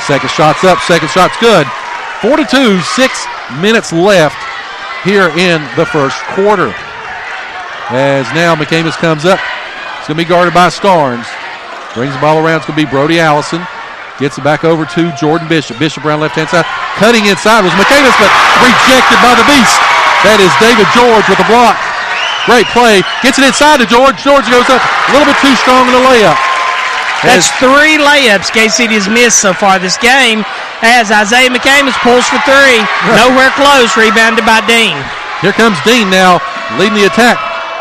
Second shot's up. Second shot's good. 4-2, 6 minutes left here in the first quarter. As now McCamus comes up. It's going to be guarded by Starnes. Brings the ball around. It's going to be Brody Allison. Gets it back over to Jordan Bishop. Bishop around left-hand side. Cutting inside was McCamus, but rejected by the Beast. That is David George with the block. Great play. Gets it inside to George. George goes up a little bit too strong in the layup. That's 3 layups Gay-City has missed so far this game as Isaiah McCamus pulls for 3. Nowhere close. Rebounded by Dean. Here comes Dean now leading the attack.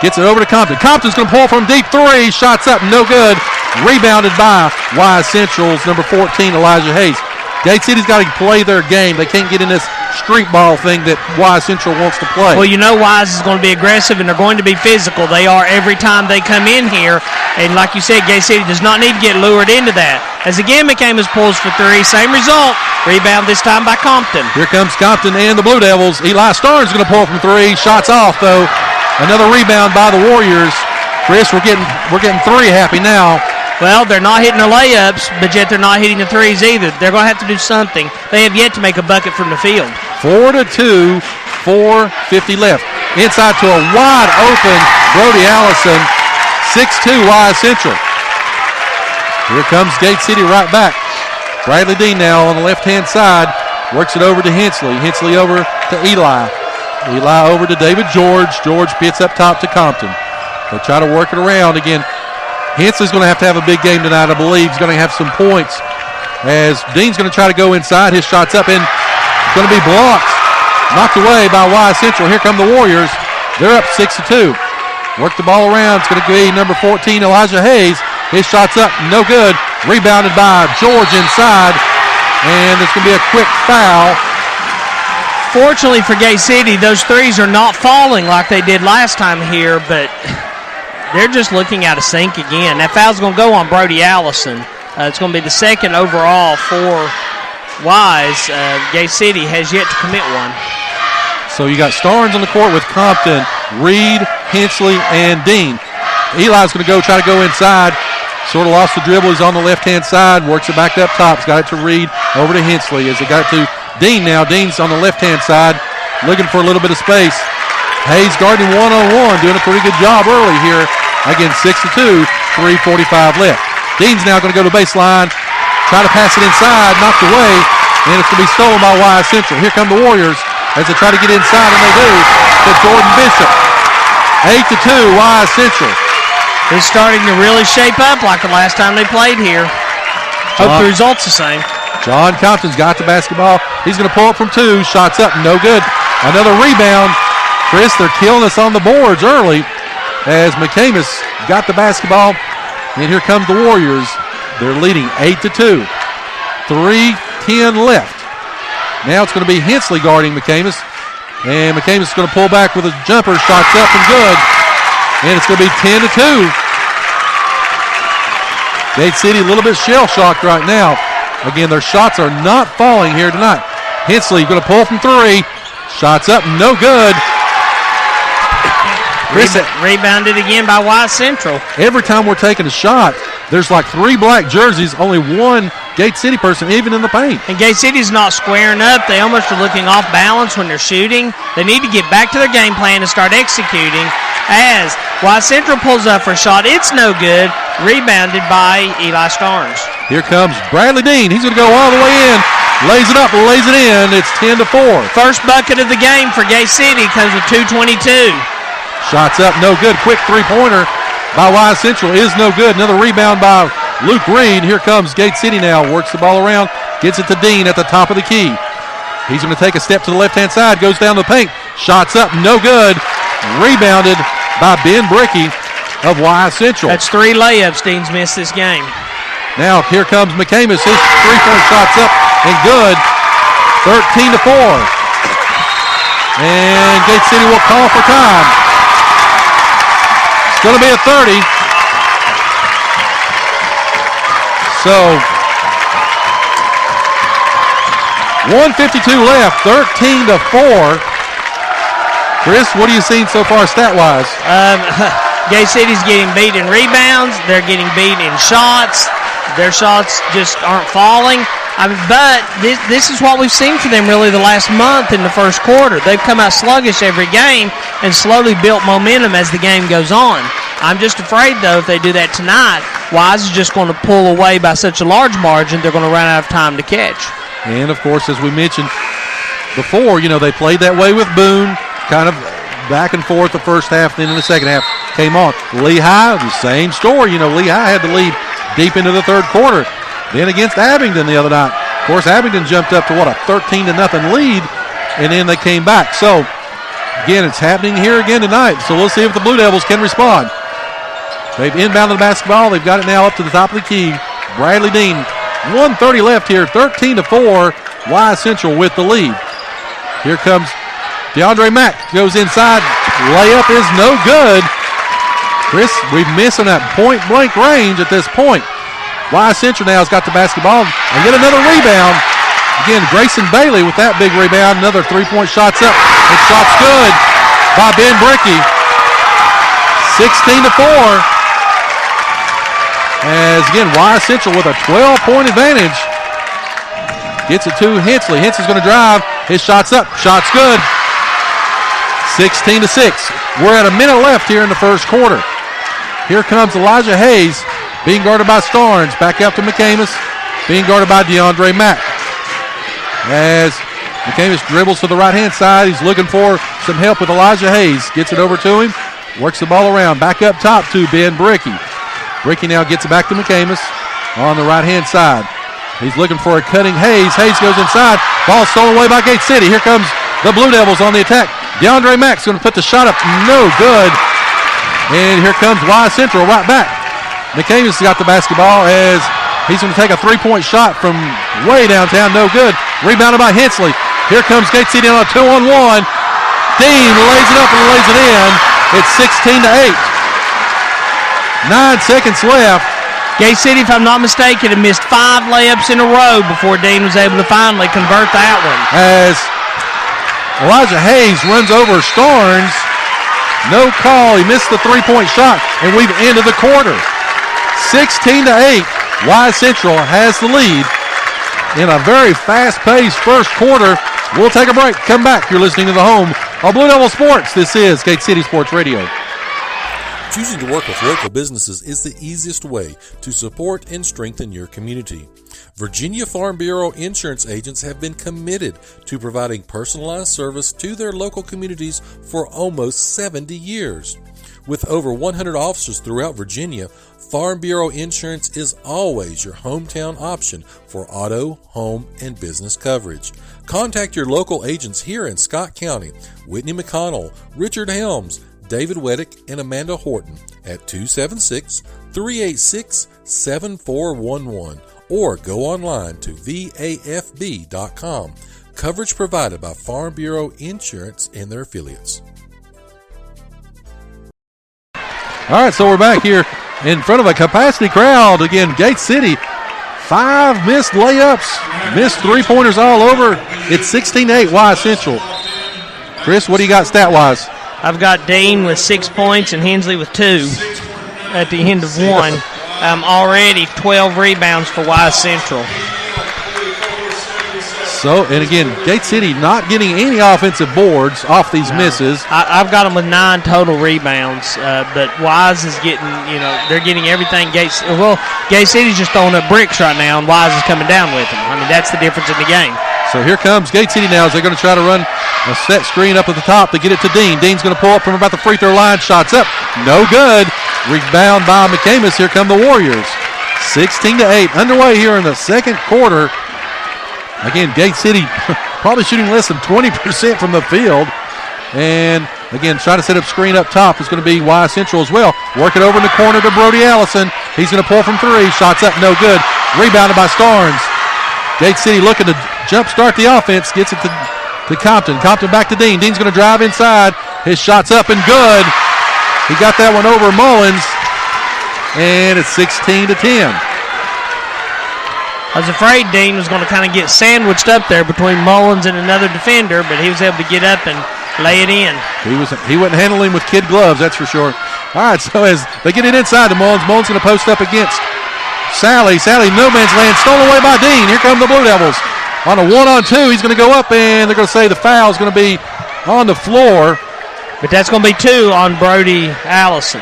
Gets it over to Compton. Compton's going to pull from deep 3. Shots up. No good. Rebounded by Wise Central's number 14, Elijah Hayes. Gate City's got to play their game. They can't get in this street ball thing that Wise Central wants to play. Well, you know Wise is going to be aggressive and they're going to be physical. They are every time they come in here. And like you said, Gate City does not need to get lured into that. As again, McCamus pulls for 3. Same result. Rebound this time by Compton. Here comes Compton and the Blue Devils. Eli Starnes is going to pull from 3. Shots off, though. Another rebound by the Warriors. Chris, we're getting 3 happy now. Well, they're not hitting the layups, but yet they're not hitting the threes either. They're going to have to do something. They have yet to make a bucket from the field. 4-2, 4:50 left. Inside to a wide open Brody Allison, 6'2", Wise Central. Here comes Gate City right back. Bradley Dean now on the left-hand side. Works it over to Hensley. Hensley over to Eli. Eli over to David George. George pits up top to Compton. They try to work it around again. Hensley's going to have a big game tonight, I believe. He's going to have some points as Dean's going to try to go inside. His shot's up and it's going to be blocked. Knocked away by Wise Central. Here come the Warriors. They're up 6-2. Work the ball around. It's going to be number 14, Elijah Hayes. His shot's up. No good. Rebounded by George inside. And there's going to be a quick foul. Fortunately for Gay City, those threes are not falling like they did last time here, but they're just looking out of sync again. That foul's going to go on Brody Allison. It's going to be the second overall for Wise. Gay City has yet to commit one. So you got Starnes on the court with Compton, Reed, Hensley, and Dean. Eli's going to try to go inside. Sort of lost the dribble. He's on the left-hand side. Works it back up top. He's got it to Reed. Over to Hensley as they got it to Dean now. Dean's on the left-hand side looking for a little bit of space. Hayes guarding one-on-one, doing a pretty good job early here. Again, 6-2, 3:45 left. Dean's now going to go to baseline, try to pass it inside, knocked away, and it's going to be stolen by Wise Central. Here come the Warriors as they try to get inside, and they do, to Jordan Bishop. 8-2, Wise Central. It's starting to really shape up like the last time they played here. Hope the result's the same. John Compton's got the basketball. He's going to pull up from 2. Shots up, no good. Another rebound. Chris, they're killing us on the boards early as McCamus got the basketball. And here comes the Warriors. They're leading 8-2. 3:10 left. Now it's going to be Hensley guarding McCamus. And McCamus is going to pull back with a jumper. Shots up and good. And it's going to be 10-2. Gate City a little bit shell-shocked right now. Again, their shots are not falling here tonight. Hensley going to pull from 3. Shots up, no good. Rebounded again by Wise Central. Every time we're taking a shot, there's like 3 black jerseys, only 1 Gate City person even in the paint. And Gate City's not squaring up. They almost are looking off balance when they're shooting. They need to get back to their game plan and start executing. As Wise Central pulls up for a shot, it's no good. Rebounded by Eli Starnes. Here comes Bradley Dean. He's going to go all the way in. Lays it up, lays it in. It's 10-4. First bucket of the game for Gate City comes with 2:22. Shots up, no good. Quick three-pointer by Wise Central is no good. Another rebound by Luke Reed. Here comes Gate City now. Works the ball around. Gets it to Dean at the top of the key. He's going to take a step to the left-hand side. Goes down the paint. Shots up, no good. Rebounded by Ben Brickey of Wise Central. That's 3 layups Dean's missed this game. Now here comes McCamus. His three-point shot's up and good. 13-4. And Gate City will call for time. It's going to be a 30. So 1:52 left, 13-4. Chris, what are you seeing so far stat-wise? Gay City's getting beat in rebounds. They're getting beat in shots. Their shots just aren't falling. But this is what we've seen for them really the last month in the first quarter. They've come out sluggish every game and slowly built momentum as the game goes on. I'm just afraid, though, if they do that tonight, Wise is just going to pull away by such a large margin, they're going to run out of time to catch. And, of course, as we mentioned before, they played that way with Boone, kind of back and forth the first half, then in the second half came on. Lehigh, the same story. Lehigh had the lead deep into the third quarter. Then against Abingdon the other night. Of course, Abingdon jumped up to, a 13-0 lead, and then they came back. So, again, it's happening here again tonight. So we'll see if the Blue Devils can respond. They've inbounded the basketball. They've got it now up to the top of the key. Bradley Dean, 1:30 left here, 13-4. Wise Central with the lead. Here comes DeAndre Mack. Goes inside. Layup is no good. Chris, we're missing that point-blank range at this point. Wise Central now has got the basketball and get another rebound. Again, Grayson Bailey with that big rebound. Another three-point shot's up. And shot's good by Ben Brickey. 16-4. As, again, Wise Central with a 12-point advantage. Gets it to Hensley. Hensley's going to drive. His shot's up. Shot's good. 16-6. We're at a minute left here in the first quarter. Here comes Elijah Hayes. Being guarded by Starnes. Back out to McCamus. Being guarded by DeAndre Mack. As McCamus dribbles to the right-hand side. He's looking for some help with Elijah Hayes. Gets it over to him. Works the ball around. Back up top to Ben Brickey. Brickey now gets it back to McCamus on the right-hand side. He's looking for a cutting Hayes. Hayes goes inside. Ball stolen away by Gate City. Here comes the Blue Devils on the attack. DeAndre Mack's going to put the shot up. No good. And here comes Wise Central right back. McCamus got the basketball as he's going to take a three-point shot from way downtown. No good. Rebounded by Hensley. Here comes Gate City on a 2-on-1. Dean lays it up and lays it in. It's 16-8. 9 seconds left. Gate City, if I'm not mistaken, had missed 5 layups in a row before Dean was able to finally convert that one. As Elijah Hayes runs over Starnes. No call. He missed the three-point shot, and we've ended the quarter. 16-8. Wise Central has the lead in a very fast-paced first quarter. We'll take a break. Come back. You're listening to the home of Blue Devil Sports. This is Gate City Sports Radio. Choosing to work with local businesses is the easiest way to support and strengthen your community. Virginia Farm Bureau insurance agents have been committed to providing personalized service to their local communities for almost 70 years. With over 100 offices throughout Virginia, Farm Bureau Insurance is always your hometown option for auto, home, and business coverage. Contact your local agents here in Scott County, Whitney McConnell, Richard Helms, David Weddick, and Amanda Horton at 276-386-7411 or go online to vafb.com. Coverage provided by Farm Bureau Insurance and their affiliates. All right, so we're back here in front of a capacity crowd. Again, Gate City, 5 missed layups, missed three-pointers all over. It's 16-8 Wise Central. Chris, what do you got stat-wise? I've got Dean with 6 points and Hensley with 2 at the end of one. Already 12 rebounds for Wise Central. So, and again, Gate City not getting any offensive boards off these misses. I've got them with 9 total rebounds, but Wise is getting, they're getting everything. Gate City's just throwing up bricks right now, and Wise is coming down with them. I mean, that's the difference in the game. So here comes Gate City now as they're going to try to run a set screen up at the top to get it to Dean. Dean's going to pull up from about the free throw line. Shots up. No good. Rebound by McCamus. Here come the Warriors. 16-8. Underway here in the second quarter. Again, Gate City probably shooting less than 20% from the field. And, again, trying to set up screen up top is going to be Wise Central as well. Work it over in the corner to Brody Allison. He's going to pull from 3. Shots up, no good. Rebounded by Starnes. Gate City looking to jumpstart the offense. Gets it to Compton. Compton back to Dean. Dean's going to drive inside. His shot's up and good. He got that one over Mullins. And it's 16-10. I was afraid Dean was going to kind of get sandwiched up there between Mullins and another defender, but he was able to get up and lay it in. He wasn't handling with kid gloves, that's for sure. All right, so as they get it inside to Mullins, Mullins going to post up against Sally, no man's land, stolen away by Dean. Here come the Blue Devils. On a 1-on-2, he's going to go up, and they're going to say the foul is going to be on the floor. But that's going to be 2 on Brody Allison.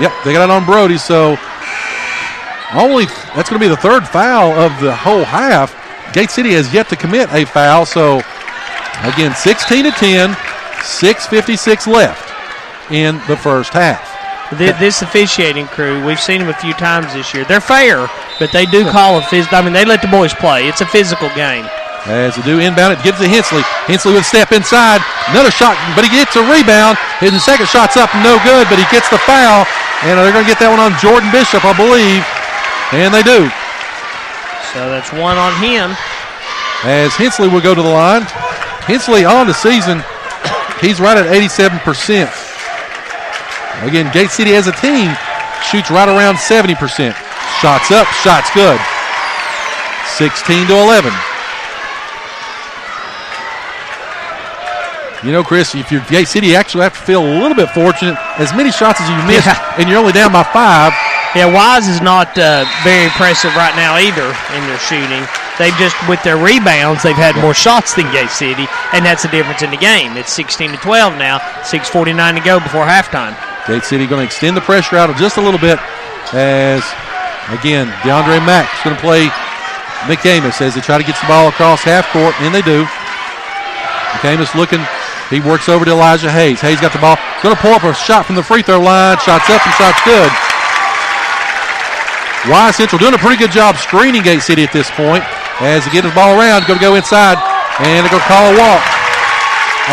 Yep, they got it on Brody, so that's going to be the 3rd foul of the whole half. Gate City has yet to commit a foul, so again, 16-10, 6:56 left in the first half. This officiating crew, we've seen them a few times this year. They're fair, but they do call they let the boys play. It's a physical game. As they do inbound, it gives to Hensley. Hensley with a step inside. Another shot, but he gets a rebound. His second shot's up, no good, but he gets the foul. And they're going to get that one on Jordan Bishop, I believe. And they do. So that's 1 on him. As Hensley will go to the line. Hensley on the season, he's right at 87%. Again, Gate City as a team shoots right around 70%. Shots up, shots good. 16-11. You know, Chris, if you're Gate City, you actually have to feel a little bit fortunate. As many shots as you missed, and you're only down by 5. Yeah, Wise is not very impressive right now either in their shooting. They've just, with their rebounds, they've had more shots than Gate City, and that's the difference in the game. It's 16-12 now, 6:49 to go before halftime. Gate City going to extend the pressure out just a little bit as, again, DeAndre Mack is going to play McCamus as they try to get the ball across half court, and they do. McCamus looking. He works over to Elijah Hayes. Hayes got the ball. Going to pull up a shot from the free throw line. Shots up and shots good. Wise Central doing a pretty good job screening Gate City at this point. As they get the ball around, going to go inside. And they're going to call a walk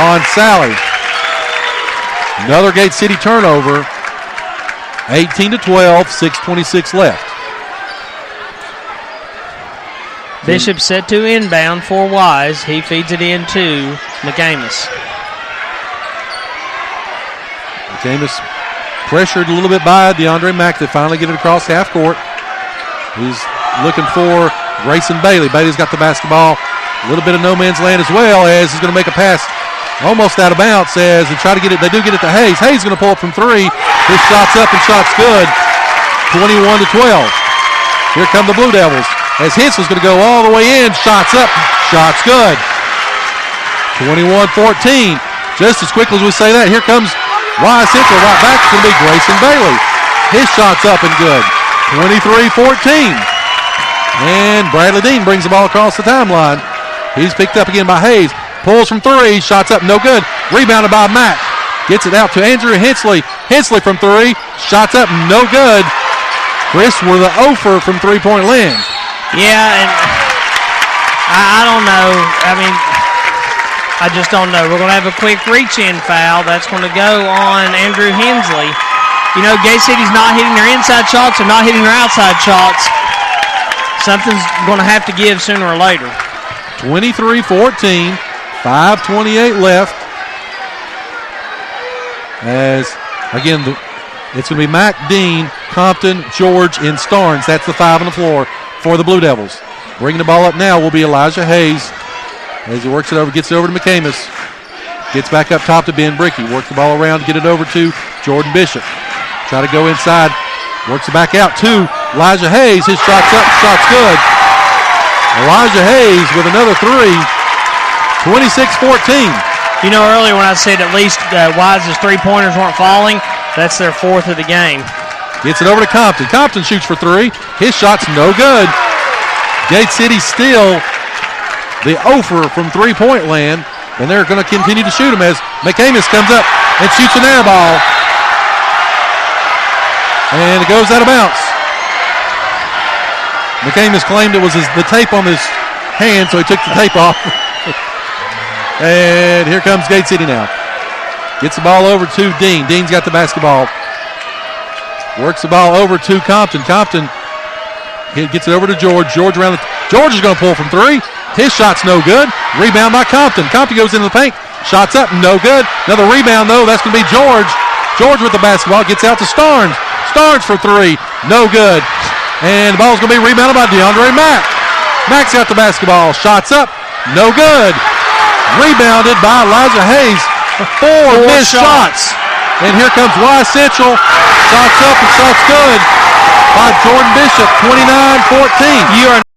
on Sally. Another Gate City turnover. 18-12, 6:26 left. Bishop set to inbound for Wise. He feeds it in to McCamus. McCamus pressured a little bit by DeAndre Mack. They finally get it across half court. He's looking for Grayson Bailey. Bailey's got the basketball. A little bit of no man's land as well, as he's going to make a pass almost out of bounds as they try to get it. They do get it to Hayes. Hayes is going to pull up from 3. His shot's up and shot's good. 21-12. Here come the Blue Devils. As Hensley's going to go all the way in. Shots up. Shots good. 21-14. Just as quickly as we say that, here comes Wise Central right back. It's going to be Grayson Bailey. His shot's up and good. 23-14. And Bradley Dean brings the ball across the timeline. He's picked up again by Hayes. Pulls from 3. Shots up, no good. Rebounded by Mack. Gets it out to Andrew Hensley. Hensley from 3. Shots up, no good. Chris with the offer from three-point land. Yeah, and I don't know. I mean, I just don't know. We're going to have a quick reach-in foul. That's going to go on Andrew Hensley. You know, Gate City's not hitting their inside shots and not hitting their outside shots. Something's going to have to give sooner or later. 23-14, 5:28 left. As, again, it's going to be Mack, Dean, Compton, George, and Starnes. That's the 5 on the floor for the Blue Devils. Bringing the ball up now will be Elijah Hayes. As he works it over, gets it over to McCamus. Gets back up top to Ben Brickey. Works the ball around to get it over to Jordan Bishop. Try to go inside. Works it back out to Elijah Hayes. His shot's up, shot's good. Elijah Hayes with another 3. 26-14. You know, earlier when I said at least Wise's three-pointers weren't falling, that's their 4th of the game. Gets it over to Compton. Compton shoots for 3. His shot's no good. Gate City still the offer from three-point land, and they're going to continue to shoot him as McCamus comes up and shoots an air ball. And it goes out of bounds. McCamus claimed it was the tape on his hand, so he took the tape off. And here comes Gate City now. Gets the ball over to Dean. Dean's got the basketball. Works the ball over to Compton. Compton gets it over to George. George is going to pull from 3. His shot's no good. Rebound by Compton. Compton goes into the paint. Shots up, no good. Another rebound, though. That's going to be George. George with the basketball. Gets out to Starnes. Starnes for 3. No good. And the ball's going to be rebounded by DeAndre Mack. Mack's got the basketball. Shots up, no good. Rebounded by Elijah Hayes. 4 missed shots. And here comes Wise Central Shots up and shots good by Jordan Bishop, 29-14. You are